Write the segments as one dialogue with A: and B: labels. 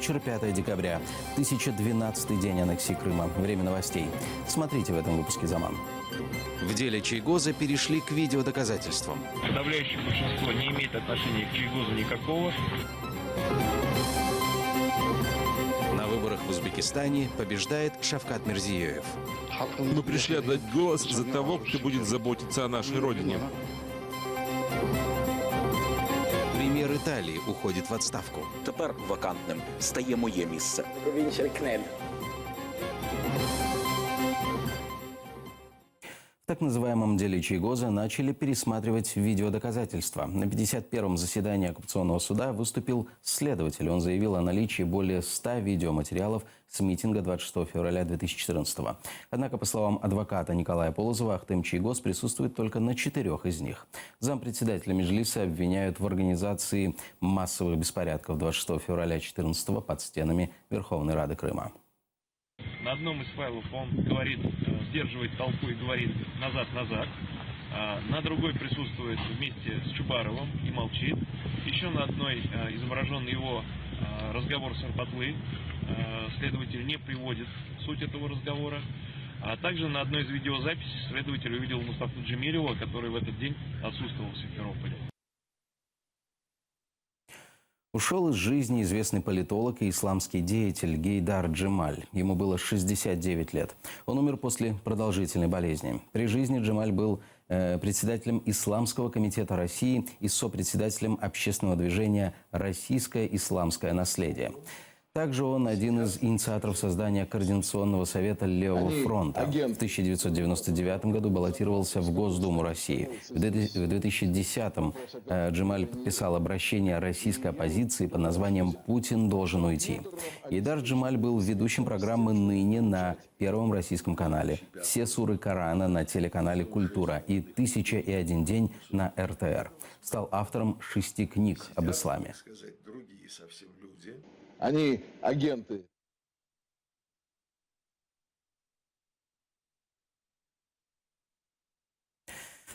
A: вечер, 5 декабря. 1012-й день аннексии Крыма. Время новостей. Смотрите в этом выпуске «Заман». В деле Чайгоза перешли к видеодоказательствам.
B: Подавляющее большинство не имеет отношения к Чайгозу никакого.
A: На выборах в Узбекистане побеждает Шавкат Мирзиёев.
C: Мы пришли отдать голос за того, кто будет заботиться о нашей родине.
A: Премьер Италии уходит в отставку.
D: Тепер вакантним стає моє місце.
A: В так называемом деле Чайгоза начали пересматривать видеодоказательства. На 51-м заседании оккупационного суда выступил следователь. Он заявил о наличии более 100 видеоматериалов с митинга 26 февраля 2014 года. Однако, по словам адвоката Николая Полозова, Ахтем Чайгоз присутствует только на 4 из них. Зампредседателя Меджлиса обвиняют в организации массовых беспорядков 26 февраля 2014 года под стенами Верховной Рады Крыма.
B: На одном из файлов он говорит, сдерживает толпу и говорит «назад-назад». На другой присутствует вместе с Чубаровым и молчит. Еще на одной изображен его разговор с Арбатлы. Следователь не приводит суть этого разговора. А также на одной из видеозаписей следователь увидел Мустафу Джемилева, который в этот день отсутствовал в Симферополе.
A: Ушел из жизни известный политолог и исламский деятель Гейдар Джемаль. Ему было 69 лет. Он умер после продолжительной болезни. При жизни Джемаль был председателем Исламского комитета России и сопредседателем общественного движения «Российское исламское наследие». Также он один из инициаторов создания Координационного совета Левого фронта. В 1999 году баллотировался в Госдуму России. В 2010-м Джемаль подписал обращение российской оппозиции под названием «Путин должен уйти». Гейдар Джемаль был ведущим программы «Ныне» на Первом российском канале, «Все суры Корана» на телеканале «Культура» и «1001 день» на РТР. Стал автором 6 книг об исламе.
E: Они агенты.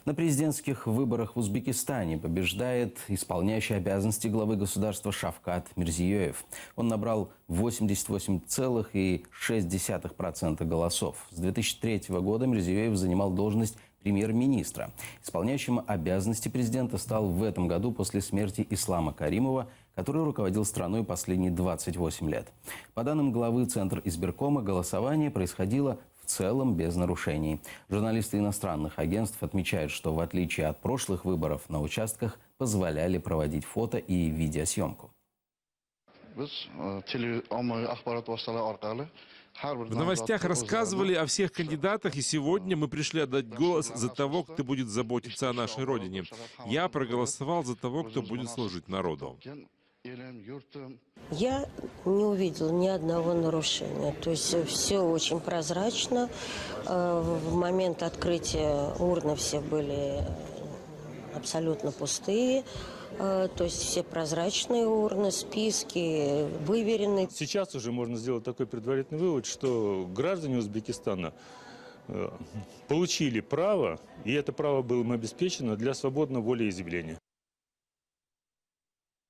A: На президентских выборах в Узбекистане побеждает исполняющий обязанности главы государства Шавкат Мирзиёев. Он набрал 88,6% голосов. С 2003 года Мирзиёев занимал должность премьер-министра. Исполняющим обязанности президента стал в этом году после смерти Ислама Каримова, который руководил страной последние 28 лет. По данным главы Центра избиркома, голосование происходило в целом без нарушений. Журналисты иностранных агентств отмечают, что в отличие от прошлых выборов на участках позволяли проводить фото и видеосъемку.
C: В новостях рассказывали о всех кандидатах, и сегодня мы пришли отдать голос за того, кто будет заботиться о нашей родине. Я проголосовал за того, кто будет служить народу.
F: Я не увидела ни одного нарушения. То есть все очень прозрачно. В момент открытия урны все были абсолютно пустые. То есть все прозрачные урны, списки выверены.
G: Сейчас уже можно сделать такой предварительный вывод, что граждане Узбекистана получили право, и это право было им обеспечено для свободного волеизъявления.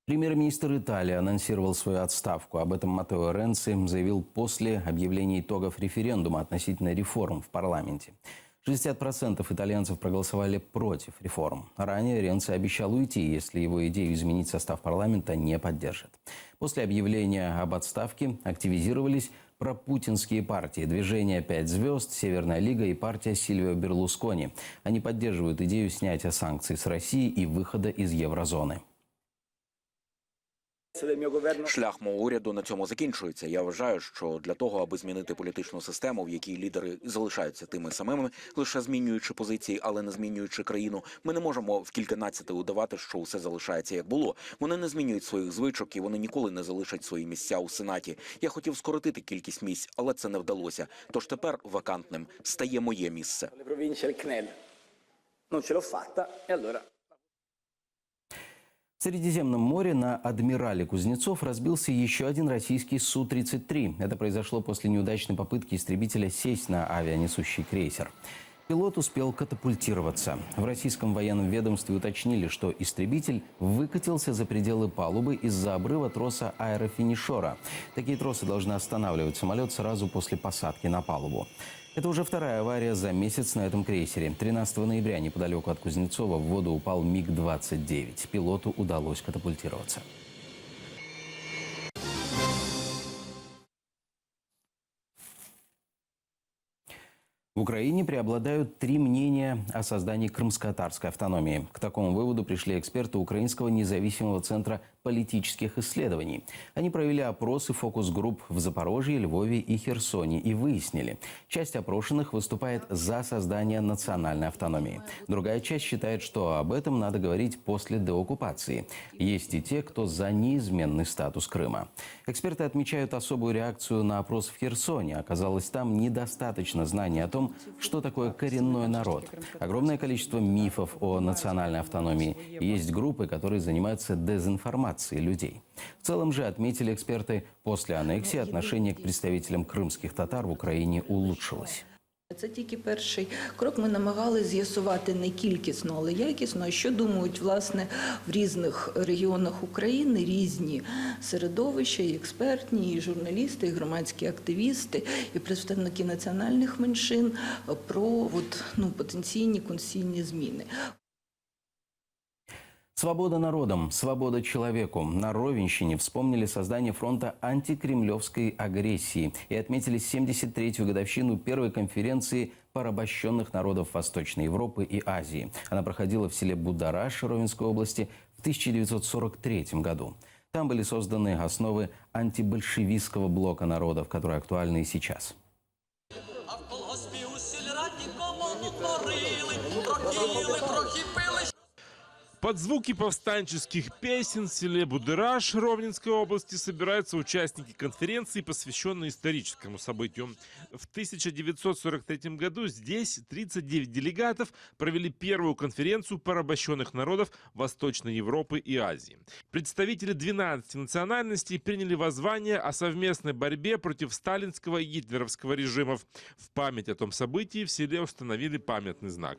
A: Премьер-министр Италии анонсировал свою отставку. Об этом Маттео Ренци заявил после объявления итогов референдума относительно реформ в парламенте. 60% итальянцев проголосовали против реформ. Ранее Ренци обещал уйти, если его идею изменить состав парламента не поддержат. После объявления об отставке активизировались пропутинские партии «Движение 5 звезд», «Северная лига» и партия Сильвио Берлускони. Они поддерживают идею снятия санкций с России и выхода из еврозоны.
D: Шлях мого уряду на цьому закінчується. Я вважаю, що для того, аби змінити політичну систему, в якій лідери залишаються тими самими, лише змінюючи позиції, але не змінюючи країну, ми не можемо в кільканадцяти удавати, що усе залишається як було. Вони не змінюють своїх звичок і вони ніколи не залишать свої місця у Сенаті. Я хотів скоротити кількість місць, але це не вдалося. Тож тепер вакантним стає моє місце.
A: В Средиземном море на адмирале Кузнецов разбился еще один российский Су-33. Это произошло после неудачной попытки истребителя сесть на авианесущий крейсер. Пилот успел катапультироваться. В российском военном ведомстве уточнили, что истребитель выкатился за пределы палубы из-за обрыва троса аэрофинишера. Такие тросы должны останавливать самолет сразу после посадки на палубу. Это уже вторая авария за месяц на этом крейсере. 13 ноября неподалеку от Кузнецова в воду упал МиГ-29. Пилоту удалось катапультироваться. В Украине преобладают три мнения о создании крымско-татарской автономии. К такому выводу пришли эксперты Украинского независимого центра политических исследований. Они провели опросы фокус-групп в Запорожье, Львове и Херсоне и выяснили, часть опрошенных выступает за создание национальной автономии. Другая часть считает, что об этом надо говорить после деоккупации. Есть и те, кто за неизменный статус Крыма. Эксперты отмечают особую реакцию на опрос в Херсоне. Оказалось, там недостаточно знаний о том, что такое коренной народ. Огромное количество мифов о национальной автономии. Есть группы, которые занимаются дезинформацией людей. В целом же, отметили эксперты, после аннексии отношение к представителям крымских татар в Украине улучшилось.
H: Це тільки перший крок. Ми намагалися з'ясувати не кількісно, але якісно, що думають, власне, в різних регіонах України різні середовища, і експертні, і журналісти, і громадські активісти, і представники національних меншин про потенційні конституційні зміни.
A: Свобода народам, свобода человеку. На Ровенщине вспомнили создание фронта антикремлевской агрессии и отметили 73-ю годовщину первой конференции порабощенных народов Восточной Европы и Азии. Она проходила в селе Будараш Ровенской области в 1943 году. Там были созданы основы антибольшевистского блока народов, которые актуальны и сейчас.
C: Под звуки повстанческих песен в селе Будыраш Ровненской области собираются участники конференции, посвященной историческому событию. В 1943 году здесь 39 делегатов провели первую конференцию порабощенных народов Восточной Европы и Азии. Представители 12 национальностей приняли воззвание о совместной борьбе против сталинского и гитлеровского режимов. В память о том событии в селе установили памятный знак.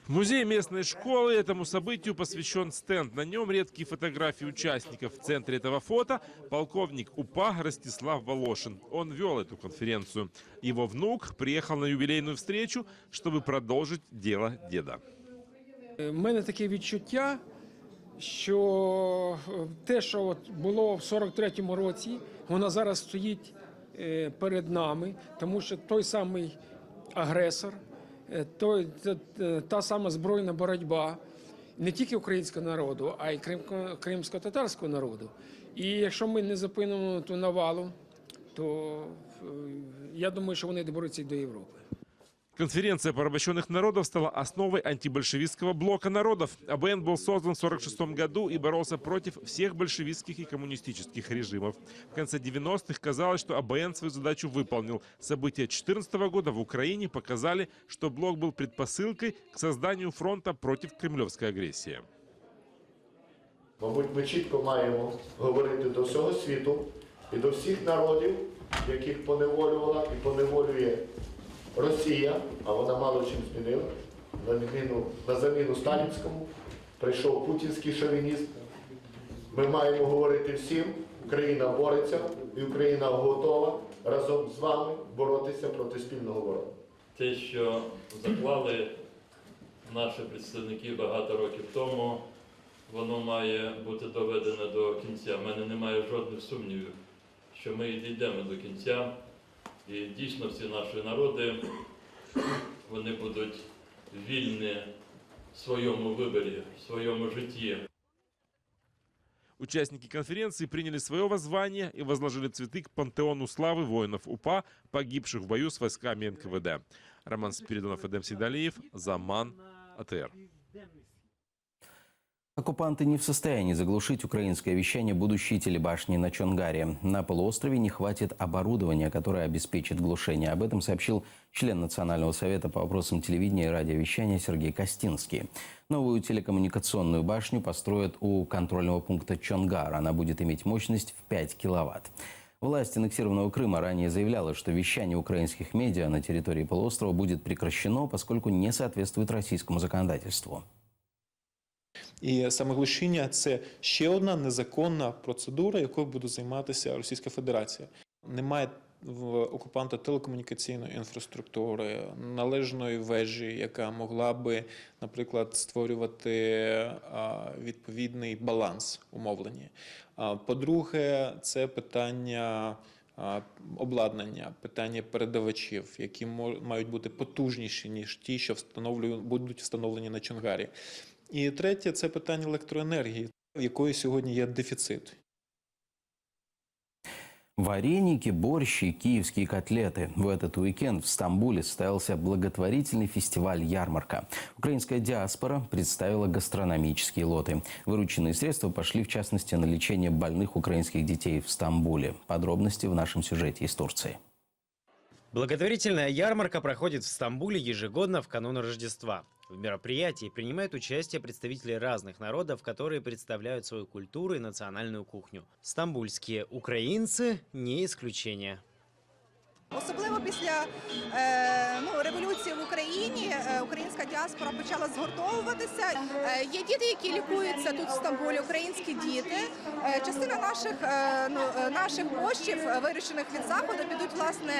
C: В музее местной школы этому событию посвящен стенд. На нем редкие фотографии участников. В центре этого фото полковник УПА Ростислав Волошин. Он вел эту конференцию. Его внук приехал на юбилейную встречу, чтобы продолжить дело деда.
I: У мене таке відчуття, що те, що було в 43-му році, воно зараз стоїть перед нами, тому що той самий агресор, та сама збройна боротьба не тільки українського народу, а й кримсько-татарського народу. І якщо ми не зупинимо ту навалу, то я думаю, що вони доберуться і до Європи.
C: Конференция порабощенных народов стала основой антибольшевистского блока народов. АБН был создан в 1946 году и боролся против всех большевистских и коммунистических режимов. В конце 90-х казалось, что АБН свою задачу выполнил. События 2014 года в Украине показали, что блок был предпосылкой к созданию фронта против кремлевской агрессии.
J: Мабуть, ми чітко маємо говорити до всього світу і до всіх народів, яких поневолювала і поневолює Росія, а вона мало чим змінила. На заміну сталінському прийшов путінський шовінізм. Ми маємо говорити всім, Україна бореться і Україна готова разом з вами боротися проти спільного ворога.
K: Те, що заклали наші представники багато років тому, воно має бути доведено до кінця. У мене немає жодних сумнівів, що ми дійдемо до кінця. І дійсно всі наші народи, вони будуть вільні в своєму виборі, в своєму житті.
C: Участники конференции приняли свое воззвание и возложили цветы к пантеону славы воинов УПА, погибших в бою с войсками НКВД. Роман Спиридонов, Эдем Сейдалиев, Заман, АТР.
A: Оккупанты не в состоянии заглушить украинское вещание будущей телебашни на Чонгаре. На полуострове не хватит оборудования, которое обеспечит глушение. Об этом сообщил член Национального совета по вопросам телевидения и радиовещания Сергей Костинский. Новую телекоммуникационную башню построят у контрольного пункта Чонгар. Она будет иметь мощность в 5 киловатт. Власть аннексированного Крыма ранее заявляла, что вещание украинских медиа на территории полуострова будет прекращено, поскольку не соответствует российскому законодательству.
L: І саме глушіння – це ще одна незаконна процедура, якою буде займатися Російська Федерація. Немає в окупанта телекомунікаційної інфраструктури, належної вежі, яка могла би, наприклад, створювати відповідний баланс у мовленні. По-друге, це питання обладнання, питання передавачів, які мають бути потужніші, ніж ті, що будуть встановлені на Чонгарі. І третє – це питання електроенергії, якої сьогодні є дефіцит.
A: Вареники, борщ и киевские котлеты. В этот уикенд в Стамбуле состоялся благотворительный фестиваль «Ярмарка». Украинская диаспора представила гастрономические лоты. Вырученные средства пошли, в частности, на лечение больных украинских детей в Стамбуле. Подробности в нашем сюжете из Турции.
M: Благотворительная ярмарка проходит в Стамбуле ежегодно в канун Рождества. В мероприятии принимают участие представители разных народов, которые представляют свою культуру и национальную кухню. Стамбульские украинцы не исключение.
N: Особливо після революції в Україні українська діаспора почала згуртовуватися. Є діти, які лікуються тут в Стамбулі, українські діти. Частина наших коштів, виручених від заходу, підуть власне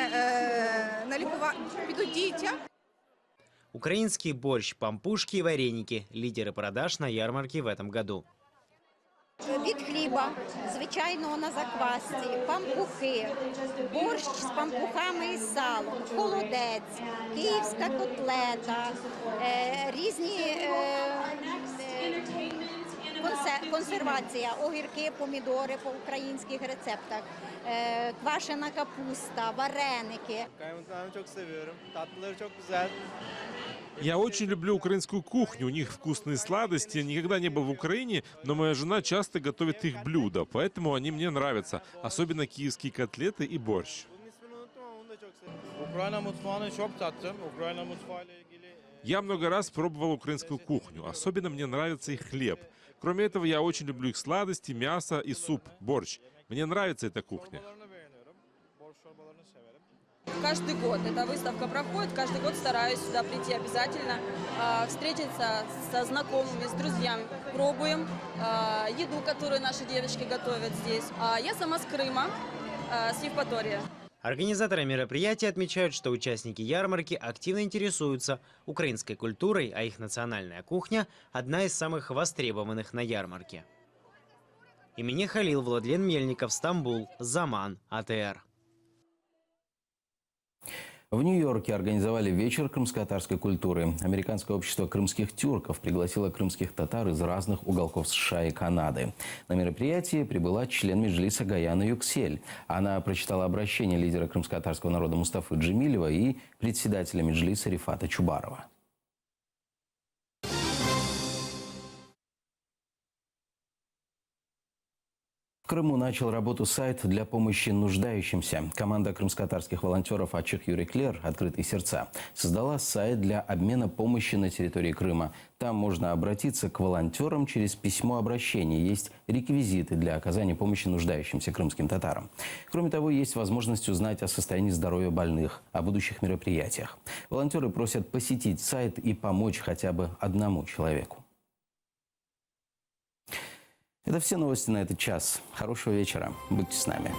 N: на лікування, підуть дітям.
M: Украинский борщ, пампушки и вареники – лидеры продаж на ярмарке в этом году.
O: Від хліба, звичайного на заквасці, пампухи, борщ з пампухами і салом, холодець, київська котлета, різні консервація, огірки, помідори по українських рецептах, квашена капуста, вареники.
C: Я очень люблю украинскую кухню, у них вкусные сладости. Я никогда не был в Украине, но моя жена часто готовит их блюда, поэтому они мне нравятся, особенно киевские котлеты и борщ. Я много раз пробовал украинскую кухню, особенно мне нравится их хлеб. Кроме этого, я очень люблю их сладости, мясо и суп, борщ. Мне нравится эта кухня.
P: Каждый год эта выставка проходит, каждый год стараюсь сюда прийти обязательно, встретиться со знакомыми, с друзьями. Пробуем еду, которую наши девочки готовят здесь. Я сама с Крыма, с Евпатории.
M: Организаторы мероприятия отмечают, что участники ярмарки активно интересуются украинской культурой, а их национальная кухня – одна из самых востребованных на ярмарке. Имени Халил, Владлен Мельников, Стамбул, Заман, АТР.
A: В Нью-Йорке организовали вечер крымско-татарской культуры. Американское общество крымских тюрков пригласило крымских татар из разных уголков США и Канады. На мероприятие прибыла член Меджлиса Гаяна Юксель. Она прочитала обращение лидера крымско-татарского народа Мустафы Джемилева и председателя Меджлиса Рифата Чубарова. В Крыму начал работу сайт для помощи нуждающимся. Команда крымско-татарских волонтеров «Ачык Юреклер» «Открытые сердца» создала сайт для обмена помощи на территории Крыма. Там можно обратиться к волонтерам через письмо обращения. Есть реквизиты для оказания помощи нуждающимся крымским татарам. Кроме того, есть возможность узнать о состоянии здоровья больных, о будущих мероприятиях. Волонтеры просят посетить сайт и помочь хотя бы одному человеку. Это все новости на этот час. Хорошего вечера. Будьте с нами.